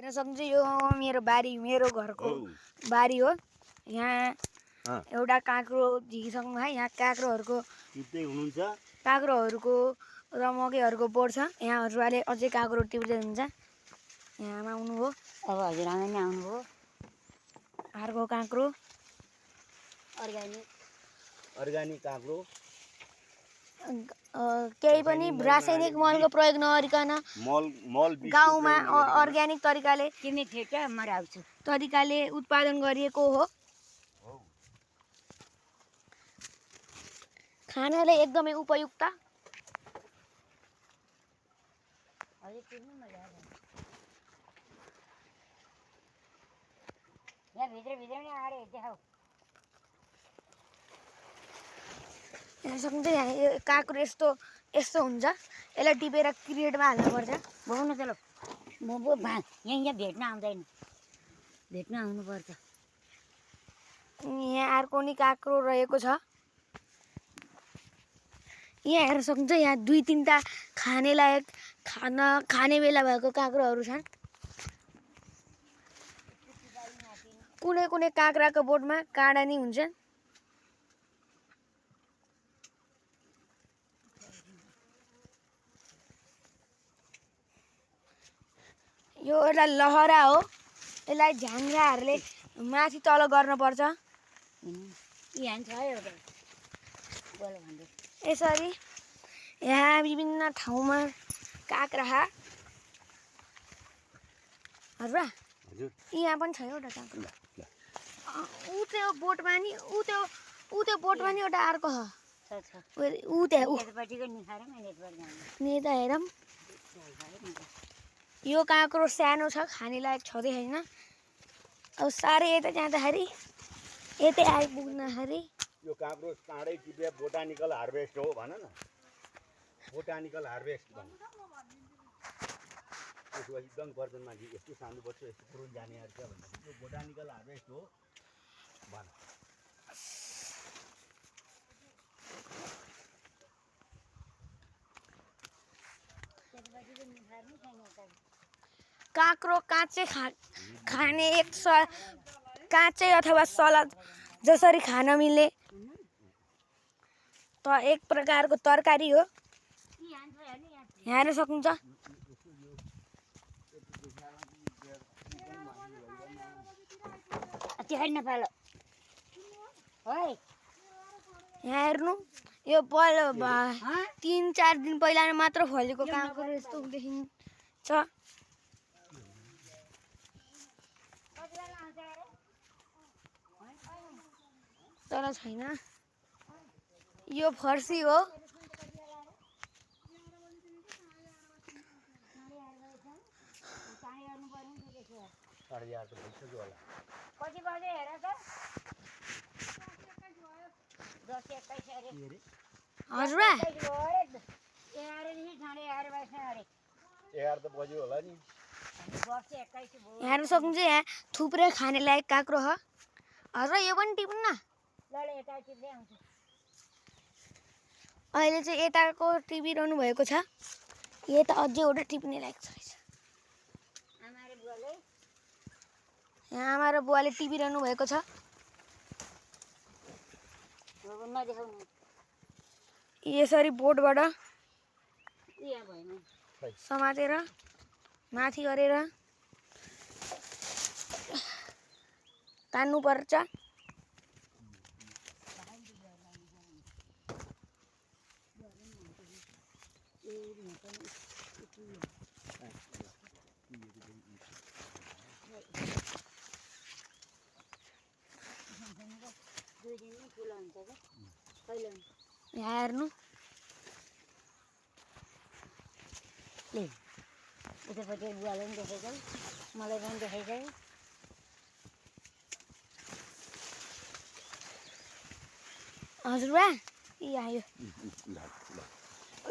हेर्न सक्नुहुन्छ यो मेरो बारी मेरो घरको बारी हो। यहाँ एउटा काँक्रो झिकिसक्नु है। यहाँ काँक्रोहरूको र मकैहरूको बोट छ। यहाँ हजुरबाले अझै काँक्रो टिप्दै हुनुहुन्छ। यहाँ आउनुभयो। अब हजुरआमा नि आउनुभयो। अर्को काँक्रो अर्ग्यानिक काँक्रो केही पनि रासायनिक मलको प्रयोग नगरिकन गाउँमा अर्ग्यानिक तरिकाले उत्पादन गरिएको हो। खानाले एकदमै उपयुक्त। यहाँ सक्नुहुन्छ यहाँ काँक्रो यस्तो हुन्छ। यसलाई टिपेर क्रिएटमा हाल्नुपर्छ। बोक्नु चलो यहाँ भेट्न आउँदैन, भेट्न आउनुपर्छ। यहाँ अर्को नि काँक्रो रहेको छ। यहाँ हेर्न सक्नुहुन्छ यहाँ 2-3टा खाने बेला भएको काँक्रोहरू छन्। कुनै कुनै काँक्राको बोटमा काँडा नि हुन्छ। यो एउटा लहरा हो। यसलाई झ्याङ्गाहरूले माथि तल गर्नुपर्छ। यसरी यहाँ विभिन्न ठाउँमा काँक्रा हजुर यहाँ पनि छ एउटा काँक्रो। ऊ त्यो बोटमा नि एउटा अर्को हेरौँ। यो काँक्रो सानो छ, खाने लायक छँदै छैन। अब साह्रै यता जाँदाखेरि यतै आइपुग्दाखेरि यो काँक्रो चाँडै टिपे बोटानिकल हार्भेस्ट हो भन न। बोटानिकल हार्भेस्ट भन। त्यसो एकदम गर्दन माथि यस्तो सार्नुपर्छ, यस्तो कुरो जाने अर्थ भन्दा यो बोटानिकल हार्भेस्ट हो भन। काँक्रो काँचै खाने काँचै अथवा सलाद जसरी खान मिल्ने त एक प्रकारको तरकारी हो। यहाँ हेर्न सक्नुहुन्छ। यहाँ हेर्नु यो 3-4 दिन पहिला मात्र फलेको काँक्रो यस्तो देखिन्छ। तर छैन। यो फर्सी हो। हजुर हेर्न सक्नुहुन्छ यहाँ थुप्रै खाने लायक काँक्रो हो। हजुर यो पनि टिप्नु न। अहिले चाहिँ यताको टिपिरहनु भएको छ। यता अझै एउटा टिप्ने लायक छ। यहाँ आमा र बुवाले टिपिरहनु भएको छ। यसरी बोटबाट समातेर माथि गरेर तान्नुपर्छ। यहाँ हेर्नु उतापट्टि बुवालाई पनि देखाइजाऊ, मलाई पनि देखाइजाऊ। हजुरबा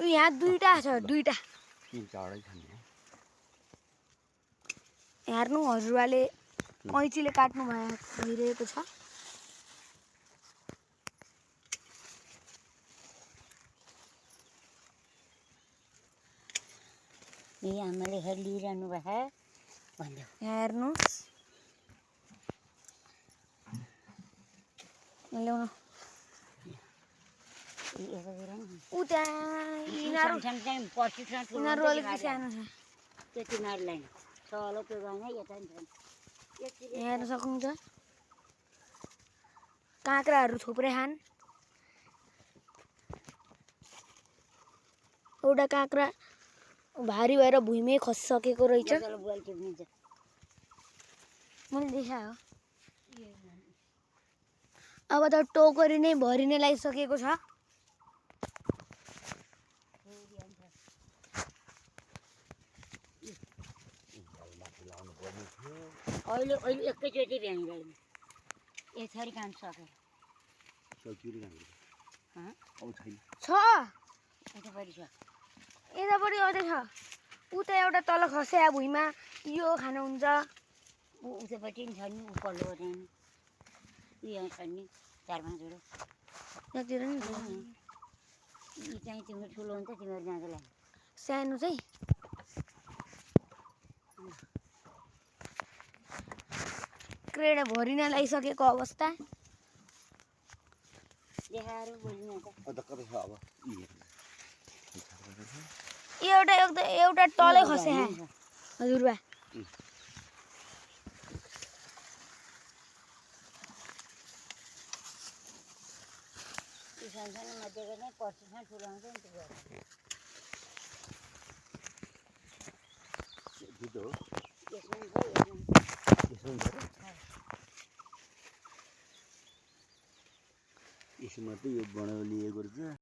यहाँ 2टा छ। 2टा हेर्नु हजुरबाले कैँचीले काट्नु भइरहेको छ। ये आमाले लिइरहनु भएको भन्दै यहाँ हेर्नुहोस् ल्याउनु यतातिर नि ऊ त्यहाँ यिनीहरू सानो पर्सिसँग ठुलो यिनीहरू अलिक सानो छ त्यो तिनीहरूलाई तल त्यो गएन यता नि छन् यहाँ हेर्न सक्नुहुन्छ काँक्राहरू थुप्रै खान् एउटा काँक्रा भारी भएर भुइँमै खसिसकेको रहेछ तल बुवाले टिप्निन्छ मैले देखायो अब त टोकरी नै भरि नै लगाइसकेको छ अहिले अहिले एकैचोटि भ्याउँदैन यसरी काम सकेर सकियो नि अब छैन छ उतापट्टि छ यतापट्टि अझै छ उता एउटा तल खस्या भुइँमा यो खानुहुन्छ उतापट्टि नि छ नि उपल्लो त्यहाँ यहाँ छ नि 4-5 वटा त्यहाँतिर नि यी चाहिँ तिम्रो ठुलो हुन्छ तिमीहरू जाँदा लाग्छ सानो चाहिँ क्रेड भरि नै लगाइसकेको अवस्था देखाएर बोल्नु त अन्त कतै छ अब एउटा तलै खस्या हजुरबा त्यो सानो मध्येको चाहिँ पर्सिसँग ठुलो हुन्छ नि त्यो दुध हो यसमा छ यसमा चाहिँ यो बनाएर लिएको रहेछ